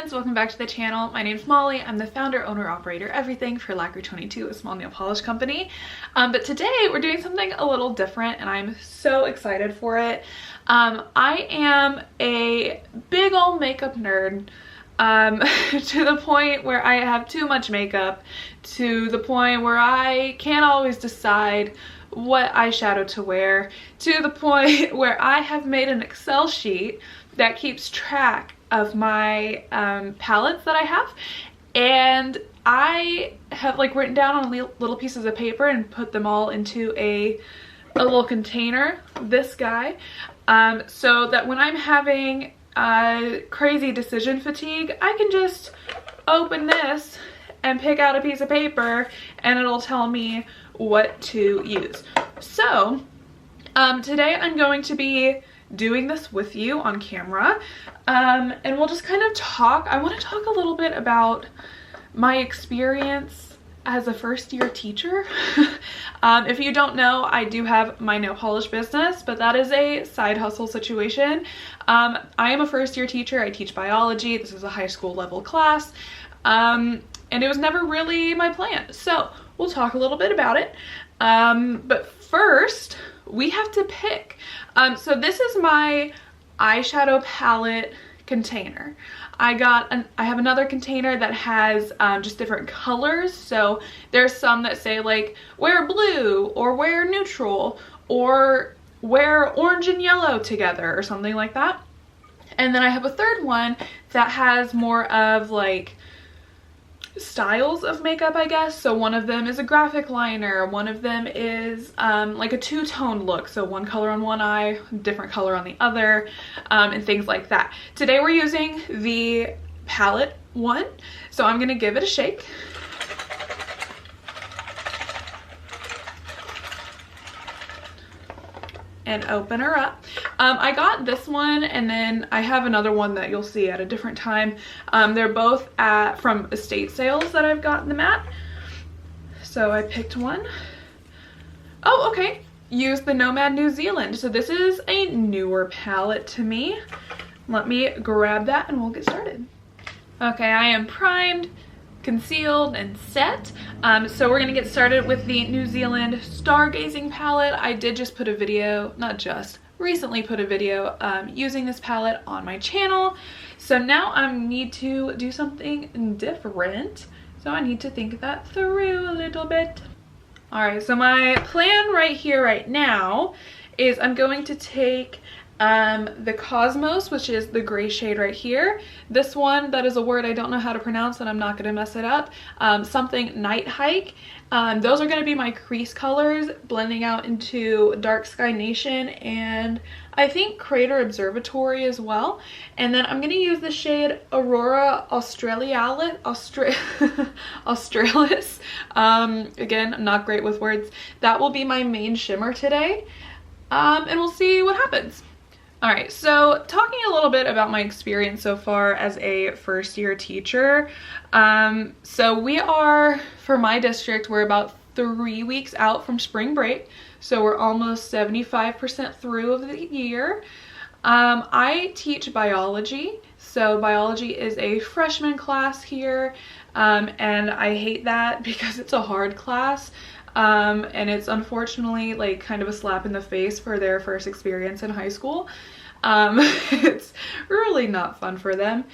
friends, welcome back to the channel. My name's Molly. I'm the founder, owner, operator, everything for Lacquer22, a small nail polish company. But today we're doing something a little different and I'm so excited for it. I am a big old makeup nerd. To the point where I have too much makeup, to the point where I can't always decide what eyeshadow to wear, to the point where I have made an Excel sheet that keeps track of my palettes that I have, and I have like written down on little pieces of paper and put them all into a little container, this guy, so that when I'm having crazy decision fatigue, I can just open this and pick out a piece of paper and it'll tell me what to use. So today I'm going to be doing this with you on camera, and we'll just kind of talk. I want to talk a little bit about my experience as a first-year teacher. If you don't know, I do have my nail polish business, but that is a side hustle situation. I am a first-year teacher. I teach biology. This is a high school level class, and it was never really my plan. So we'll talk a little bit about it. But first, we have to pick. So this is my eyeshadow palette container. I have another container that has just different colors. So there's some that say like wear blue or wear neutral or wear orange and yellow together or something like that. And then I have a third one that has more of like styles of makeup, I guess. So one of them is a graphic liner, one of them is like a two-tone look, so one color on one eye, different color on the other, and things like that. Today we're using the palette one, so I'm gonna give it a shake. And open her up. I got this one, and then I have another one that you'll see at a different time. They're both from estate sales that I've gotten them at. So I picked one. Oh, okay. Use the Nomad New Zealand. So this is a newer palette to me. Let me grab that and we'll get started. Okay, I am primed, concealed, and set. So we're gonna get started with the New Zealand Stargazing palette. I did just put a video, recently put a video using this palette on my channel. So now I need to do something different. So I need to think that through a little bit. All right, so my plan right here, right now, is I'm going to take the Cosmos, which is the gray shade right here. This one, that is a word I don't know how to pronounce and I'm not going to mess it up. Something Night Hike. Those are going to be my crease colors, blending out into Dark Sky Nation and I think Crater Observatory as well. And then I'm going to use the shade Aurora Australis. Again, I'm not great with words. That will be my main shimmer today. And we'll see what happens. All right, so talking a little bit about my experience so far as a first-year teacher. So we are, for my district, we're about 3 weeks out from spring break. So we're almost 75% through of the year. I teach biology. So biology is a freshman class here. And I hate that because it's a hard class. And it's unfortunately like kind of a slap in the face for their first experience in high school. It's really not fun for them,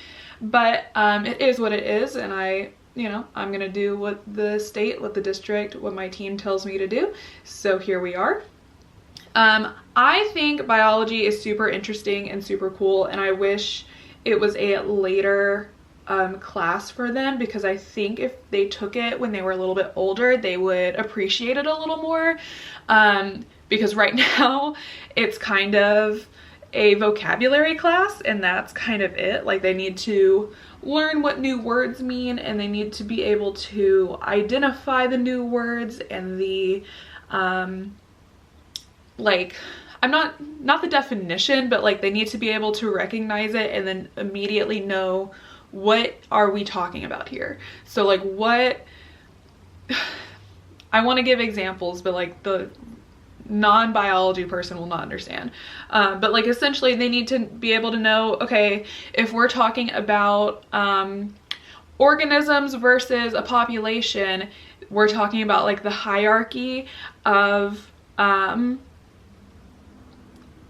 but it is what it is, and I'm gonna do what the state, what the district, what my team tells me to do. So here we are. I think biology is super interesting and super cool, and I wish it was a later class for them, because I think if they took it when they were a little bit older, they would appreciate it a little more, because right now it's kind of a vocabulary class and that's kind of it. Like, they need to learn what new words mean and they need to be able to identify the new words and the like, I'm not the definition, but like they need to be able to recognize it and then immediately know what are we talking about here. So like, what I want to give examples, but like the non-biology person will not understand. But like essentially they need to be able to know, okay, if we're talking about organisms versus a population, we're talking about like the hierarchy of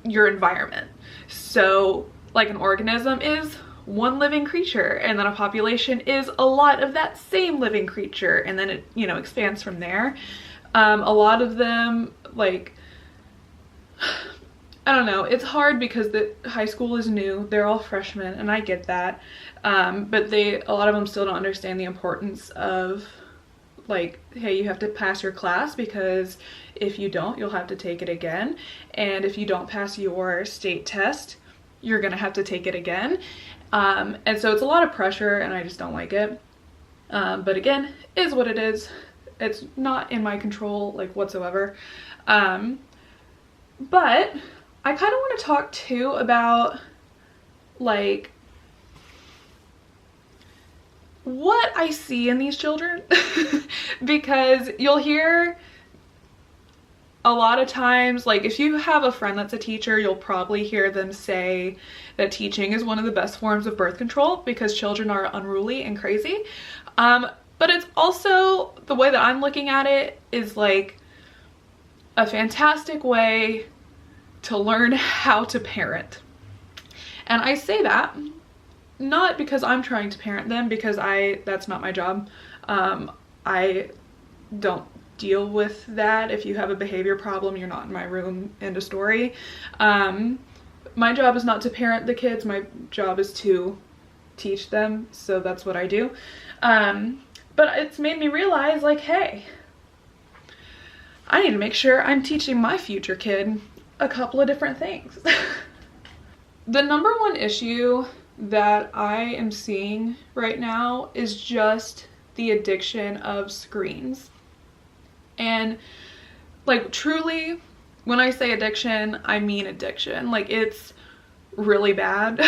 your environment. So like an organism is one living creature, and then a population is a lot of that same living creature, and then it, you know, expands from there. A lot of them, like, I don't know, it's hard because the high school is new, they're all freshmen, and I get that, but a lot of them still don't understand the importance of, like, hey, you have to pass your class, because if you don't, you'll have to take it again, and if you don't pass your state test, you're gonna have to take it again. And so it's a lot of pressure, and I just don't like it. But again, is what it is. It's not in my control, like, whatsoever. But I kind of want to talk too about, like, what I see in these children. Because you'll hear a lot of times, like, if you have a friend that's a teacher, you'll probably hear them say that teaching is one of the best forms of birth control because children are unruly and crazy. But it's also, the way that I'm looking at it is like a fantastic way to learn how to parent. And I say that not because I'm trying to parent them, because that's not my job. I don't deal with that. If you have a behavior problem, you're not in my room, end of story. My job is not to parent the kids, my job is to teach them, so that's what I do. But it's made me realize, like, hey, I need to make sure I'm teaching my future kid a couple of different things. The number one issue that I am seeing right now is just the addiction of screens. And, like, truly, when I say addiction, I mean addiction. Like, it's really bad.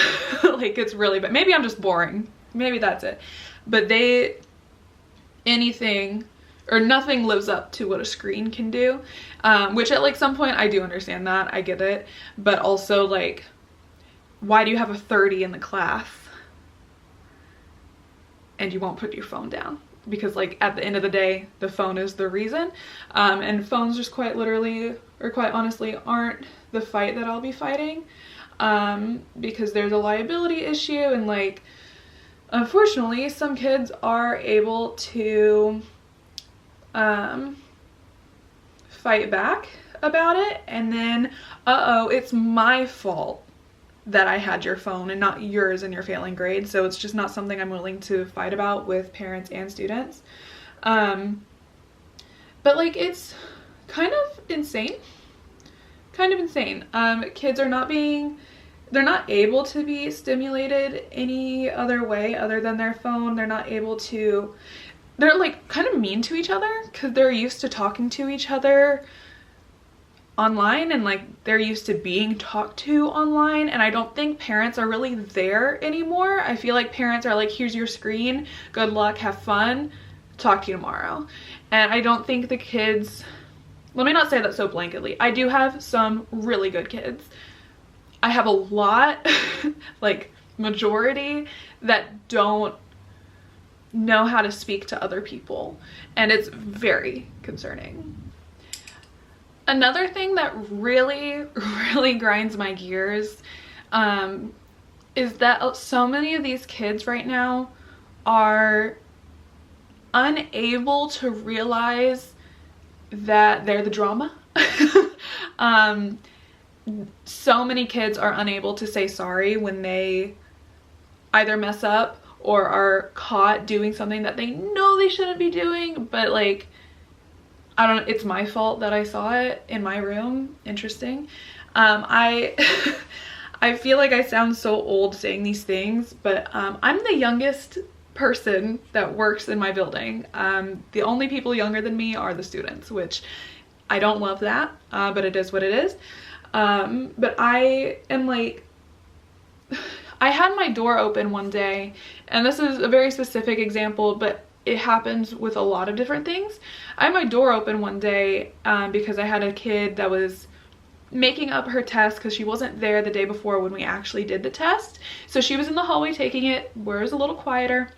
Like, it's really bad. Maybe I'm just boring. Maybe that's it. But anything or nothing lives up to what a screen can do. Which at, like, some point I do understand that. I get it. But also, like, why do you have a 30 in the class and you won't put your phone down? Because, like, at the end of the day, the phone is the reason. And phones just quite literally, or quite honestly, aren't the fight that I'll be fighting. Because there's a liability issue, and, like, unfortunately, some kids are able to fight back about it, and then, it's my fault that I had your phone and not yours in your failing grade. So it's just not something I'm willing to fight about with parents and students. But, like, it's kind of insane. Kids are they're not able to be stimulated any other way other than their phone. They're like kind of mean to each other because they're used to talking to each other online, and, like, they're used to being talked to online, and I don't think parents are really there anymore. I feel like parents are like, here's your screen, good luck, have fun, talk to you tomorrow. And I don't think the kids, let me not say that so blanketly, I do have some really good kids. I have a lot, like, majority that don't know how to speak to other people, and it's very concerning. Another thing that really, really grinds my gears is that so many of these kids right now are unable to realize that they're the drama. So many kids are unable to say sorry when they either mess up or are caught doing something that they know they shouldn't be doing, but, like, I don't know, it's my fault that I saw it in my room. Interesting. I feel like I sound so old saying these things, but I'm the youngest person that works in my building. The only people younger than me are the students, which I don't love that, but it is what it is. But I am, like, I had my door open one day, and this is a very specific example, but it happens with a lot of different things. I had my door open one day because I had a kid that was making up her test because she wasn't there the day before when we actually did the test. So she was in the hallway taking it, where it was a little quieter.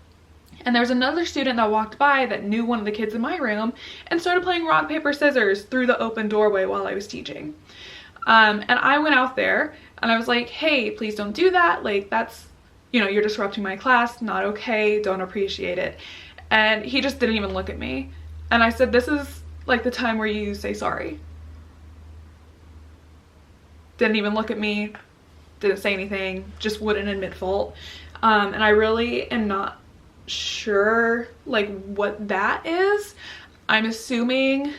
And there was another student that walked by that knew one of the kids in my room and started playing rock, paper, scissors through the open doorway while I was teaching. And I went out there and I was like, hey, please don't do that. Like, that's, you know, you're disrupting my class, not okay, don't appreciate it. And he just didn't even look at me. And I said, this is like the time where you say sorry. Didn't even look at me, didn't say anything, just wouldn't admit fault. And I really am not sure like what that is. I'm assuming,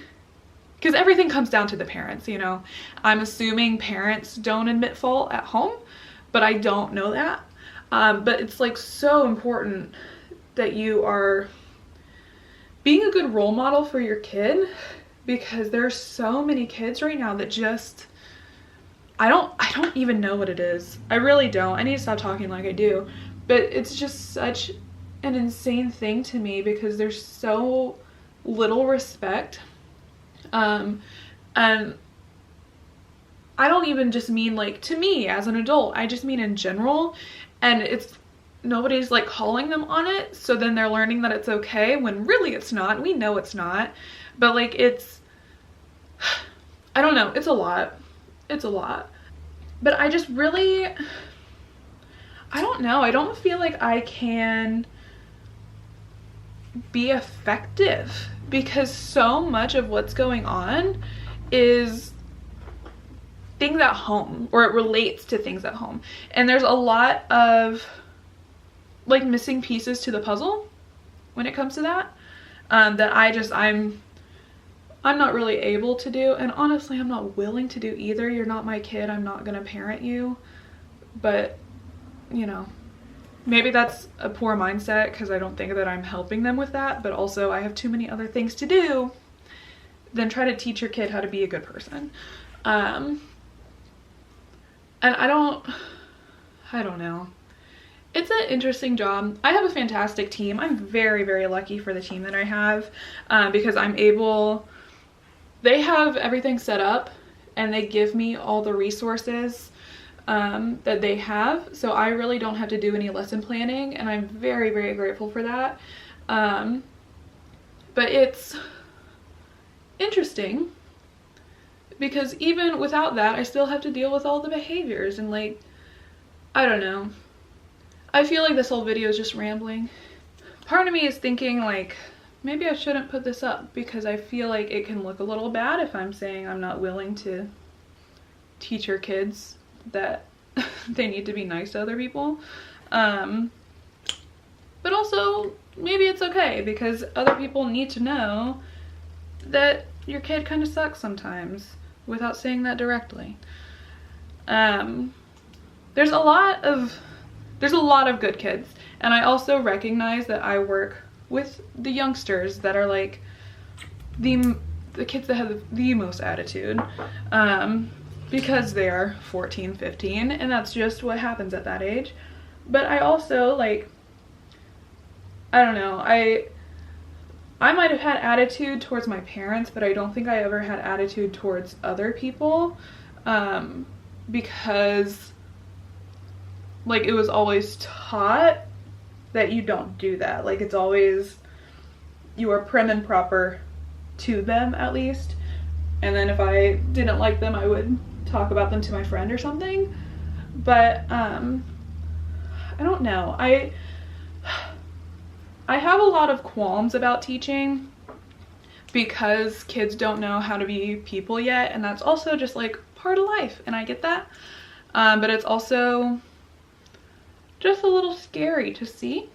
because everything comes down to the parents, you know. I'm assuming parents don't admit fault at home, but I don't know that. But it's like so important that you are being a good role model for your kid, because there's so many kids right now that just, I don't even know what it is. I really don't. I need to stop talking like I do. But it's just such an insane thing to me because there's so little respect. And I don't even just mean like to me as an adult, I just mean in general. And it's, nobody's like calling them on it, so then they're learning that it's okay when really it's not. We know it's not, but like it's, I don't know, it's a lot. It's a lot. But I just really, I don't know, I don't feel like I can be effective because so much of what's going on is things at home, or it relates to things at home. And there's a lot of like missing pieces to the puzzle when it comes to that, that I'm not really able to do. And honestly, I'm not willing to do either. You're not my kid. I'm not gonna parent you. But, you know, maybe that's a poor mindset because I don't think that I'm helping them with that. But also I have too many other things to do than try to teach your kid how to be a good person. And I don't know. It's an interesting job. I have a fantastic team. I'm very, very lucky for the team that I have, because I'm able, they have everything set up and they give me all the resources that they have. So I really don't have to do any lesson planning, and I'm very, very grateful for that. But it's interesting because even without that, I still have to deal with all the behaviors and like, I don't know. I feel like this whole video is just rambling. Part of me is thinking like, maybe I shouldn't put this up because I feel like it can look a little bad if I'm saying I'm not willing to teach your kids that they need to be nice to other people. But also, maybe it's okay because other people need to know that your kid kind of sucks sometimes without saying that directly. There's a lot of good kids, and I also recognize that I work with the youngsters that are like the kids that have the most attitude, because they are 14, 15, and that's just what happens at that age. But I also like, I don't know, I might have had attitude towards my parents, but I don't think I ever had attitude towards other people, because like it was always taught that you don't do that. Like it's always, you are prim and proper to them at least. And then if I didn't like them, I would talk about them to my friend or something. But I don't know. I have a lot of qualms about teaching because kids don't know how to be people yet. And that's also just like part of life. And I get that. But it's also just a little scary to see.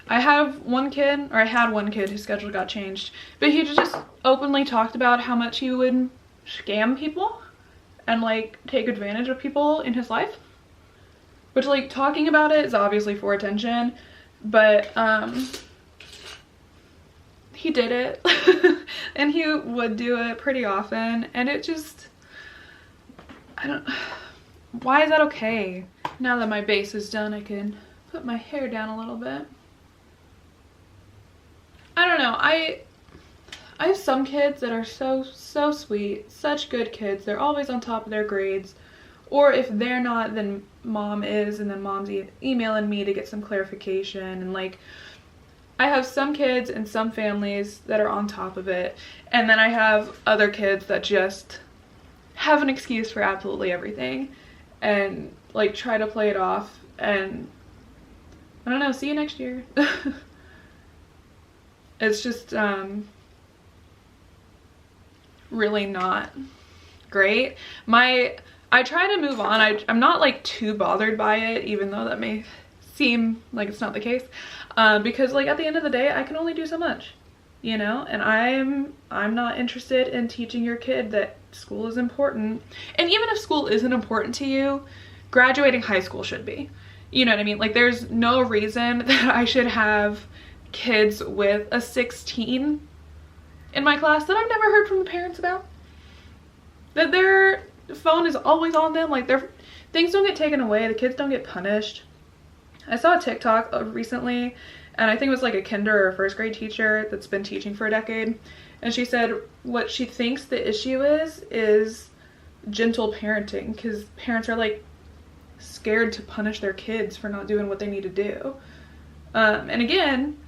I had one kid whose schedule got changed, but he just openly talked about how much he would scam people and like take advantage of people in his life, which like talking about it is obviously for attention, but he did it and he would do it pretty often, and it just, why is that okay? Now that my base is done, I can put my hair down a little bit. know, I have some kids that are so sweet, such good kids. They're always on top of their grades. Or if they're not, then mom is, and then mom's emailing me to get some clarification. And like, I have some kids in some families that are on top of it. And then I have other kids that just have an excuse for absolutely everything and like try to play it off. And I don't know, see you next year. It's just really not great. I try to move on. I'm not like too bothered by it, even though that may seem like it's not the case, because like at the end of the day I can only do so much, you know, and I'm not interested in teaching your kid that school is important. And even if school isn't important to you, graduating high school should be, you know what I mean? Like, there's no reason that I should have kids with a 16 in my class that I've never heard from the parents about, that their phone is always on them. Like, their things don't get taken away, the kids don't get punished. I saw a TikTok recently, and I think it was like a kinder or first grade teacher that's been teaching for a decade, and she said what she thinks the issue is gentle parenting, because parents are like scared to punish their kids for not doing what they need to do. And again,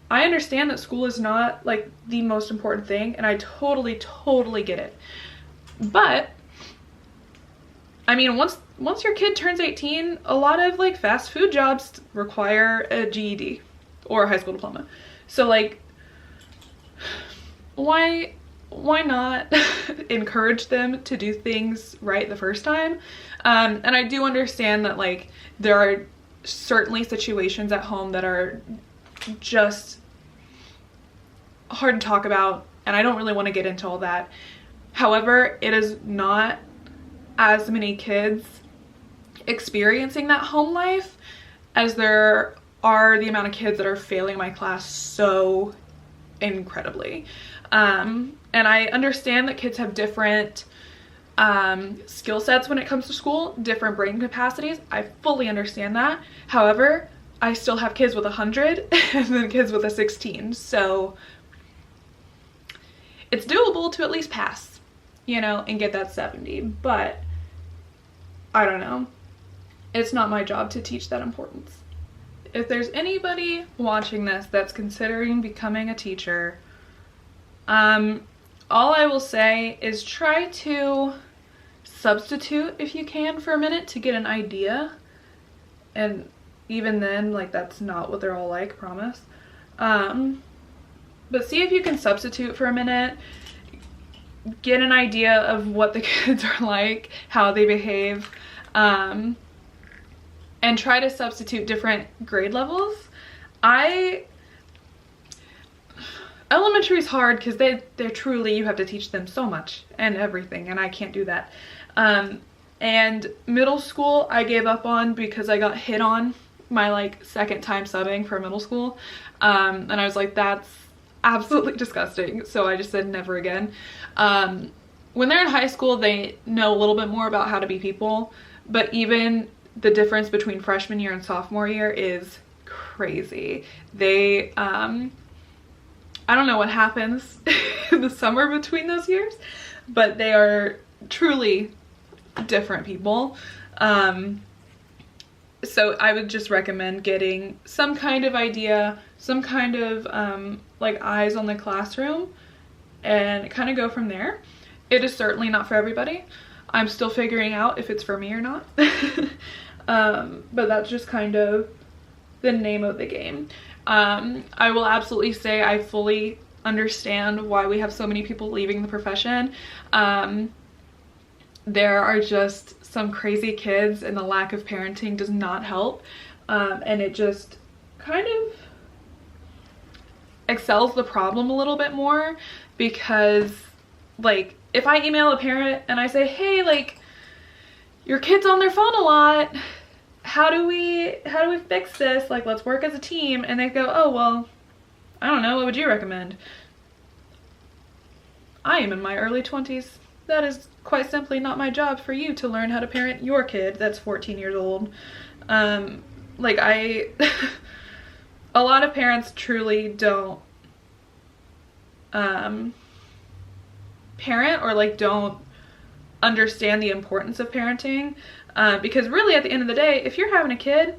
I understand that school is not like the most important thing, and I totally get it. But I mean, once your kid turns 18, a lot of like fast food jobs require a GED or a high school diploma. So like, why not encourage them to do things right the first time? And I do understand that like there are certainly situations at home that are just hard to talk about, and I don't really want to get into all that. However, it is not as many kids experiencing that home life as there are the amount of kids that are failing my class so incredibly. And I understand that kids have different skill sets when it comes to school, different brain capacities. I fully understand that. However, I still have kids with 100 and then kids with a 16. So it's doable to at least pass, you know, and get that 70. But I don't know. It's not my job to teach that importance. If there's anybody watching this that's considering becoming a teacher, all I will say is try to substitute if you can for a minute to get an idea. And even then, like, that's not what they're all like, promise. But see if you can substitute for a minute, get an idea of what the kids are like, how they behave, and try to substitute different grade levels. Elementary is hard because they're truly, you have to teach them so much and everything, and I can't do that. And middle school I gave up on because I got hit on my like second time subbing for middle school, and I was like, that's absolutely disgusting, so I just said never again. When they're in high school, they know a little bit more about how to be people, but even the difference between freshman year and sophomore year is crazy. They I don't know what happens in the summer between those years, but they are truly different people. So I would just recommend getting some kind of idea, some kind of like eyes on the classroom, and kind of go from there. It is certainly not for everybody. I'm still figuring out if it's for me or not. But that's just kind of the name of the game. I will absolutely say I fully understand why we have so many people leaving the profession. There are just some crazy kids, and the lack of parenting does not help. And it just kind of excels the problem a little bit more, because like if I email a parent and I say, hey, like, your kid's on their phone a lot, how do we fix this? Like, let's work as a team. And they go, oh, well, I don't know, what would you recommend? I am in my early 20s. That is quite simply not my job for you to learn how to parent your kid that's 14 years old. Like, a lot of parents truly don't parent, or like don't understand the importance of parenting, because really at the end of the day, if you're having a kid,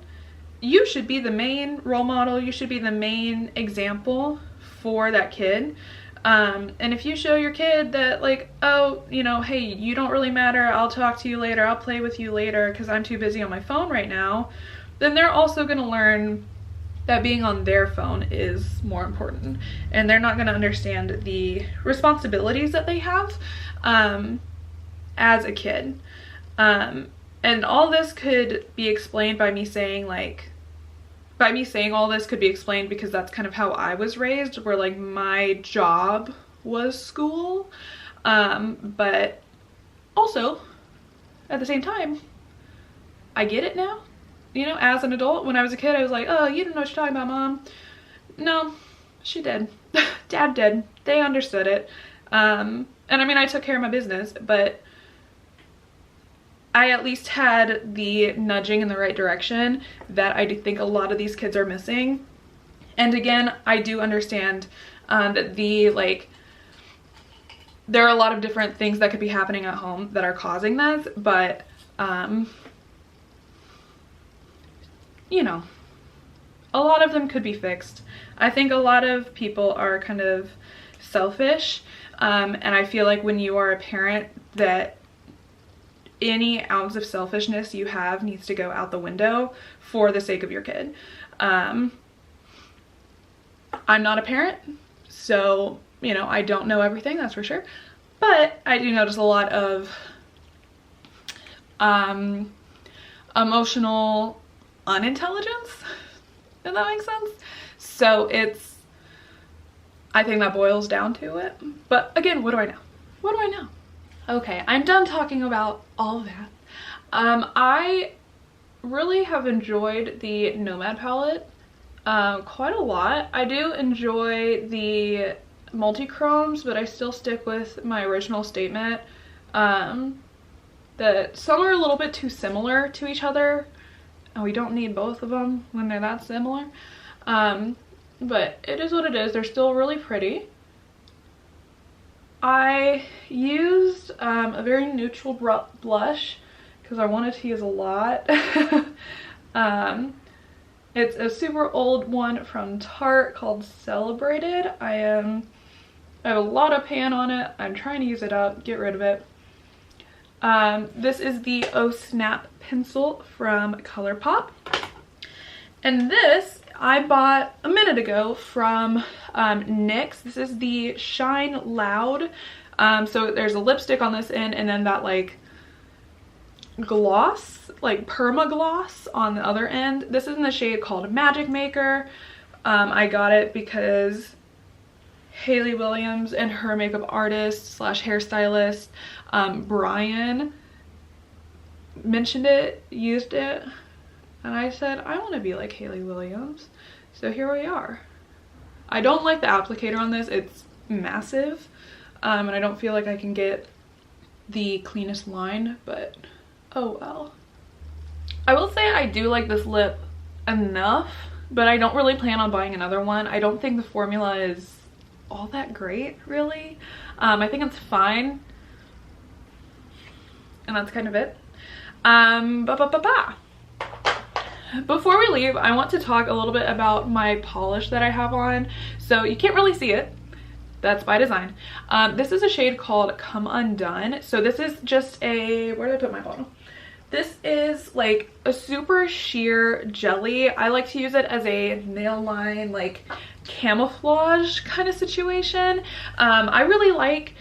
you should be the main role model, you should be the main example for that kid. And if you show your kid that like, oh, you know, hey, you don't really matter, I'll talk to you later, I'll play with you later because I'm too busy on my phone right now, then they're also going to learn that being on their phone is more important, and they're not going to understand the responsibilities that they have as a kid. And all this could be explained by me saying all this could be explained because that's kind of how I was raised, where like my job was school. But also at the same time, I get it now. You know, as an adult, when I was a kid, I was like, oh, you don't know what you're talking about, Mom. No, she did. Dad did. They understood it. And I mean, I took care of my business, but I at least had the nudging in the right direction that I do think a lot of these kids are missing. And again, I do understand that there are a lot of different things that could be happening at home that are causing this, but you know, a lot of them could be fixed. I think a lot of people are kind of selfish, and I feel like when you are a parent, that any ounce of selfishness you have needs to go out the window for the sake of your kid. I'm not a parent, so, you know, I don't know everything, that's for sure, but I do notice a lot of emotional unintelligence, if that makes sense. So I think that boils down to it. But again, what do I know? What do I know? Okay, I'm done talking about all of that. I really have enjoyed the Nomad palette quite a lot. I do enjoy the multi-chromes, but I still stick with my original statement that some are a little bit too similar to each other, and we don't need both of them when they're that similar. But it is what it is. They're still really pretty. I used a very neutral blush because I wanted to use a lot. It's a super old one from Tarte called Celebrated. I have a lot of pan on it. I'm trying to use it up, get rid of it. This is the Oh Snap pencil from ColourPop. And this I bought a minute ago from NYX. This is the Shine Loud. So there's a lipstick on this end, and then that like gloss, like perma gloss on the other end. This is in the shade called Magic Maker. I got it because Hayley Williams and her makeup artist slash hairstylist Brian mentioned it, used it, and I said I want to be like Hayley Williams, so here we are. I don't like the applicator on this. It's massive, and I don't feel like I can get the cleanest line, but oh well. I will say I do like this lip enough, but I don't really plan on buying another one. I don't think the formula is all that great, really. I think it's fine, and that's kind of it. Before we leave, I want to talk a little bit about my polish that I have on. So you can't really see it. That's by design. This is a shade called Come Undone. So this is just a, where did I put my bottle? This is like a super sheer jelly. I like to use it as a nail line, like camouflage kind of situation. I really like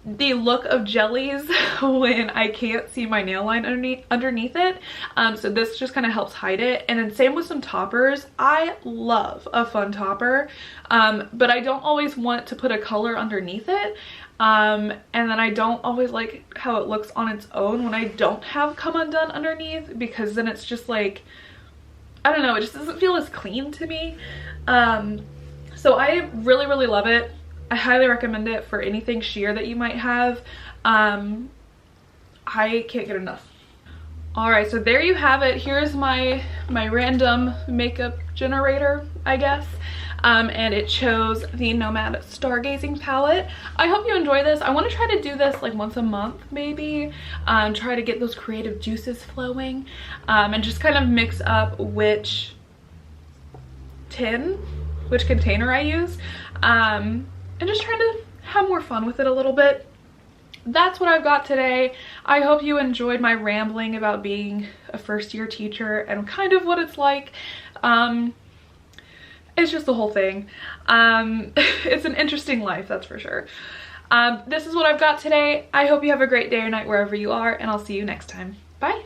the look of jellies when I can't see my nail line underneath it. So this just kind of helps hide it. And then same with some toppers. I love a fun topper, but I don't always want to put a color underneath it. And then I don't always like how it looks on its own when I don't have Come Undone underneath, because then it's just like, I don't know, it just doesn't feel as clean to me. So I really, really love it. I highly recommend it for anything sheer that you might have. I can't get enough. All right, so there you have it. Here's my random makeup generator, I guess. And it chose the Nomad Stargazing palette. I hope you enjoy this. I want to try to do this like once a month maybe. Try to get those creative juices flowing, and just kind of mix up which container I use, and just trying to have more fun with it a little bit. That's what I've got today. I hope you enjoyed my rambling about being a first-year teacher and kind of what it's like. It's just the whole thing. It's an interesting life, that's for sure. This is what I've got today. I hope you have a great day or night wherever you are, and I'll see you next time. Bye.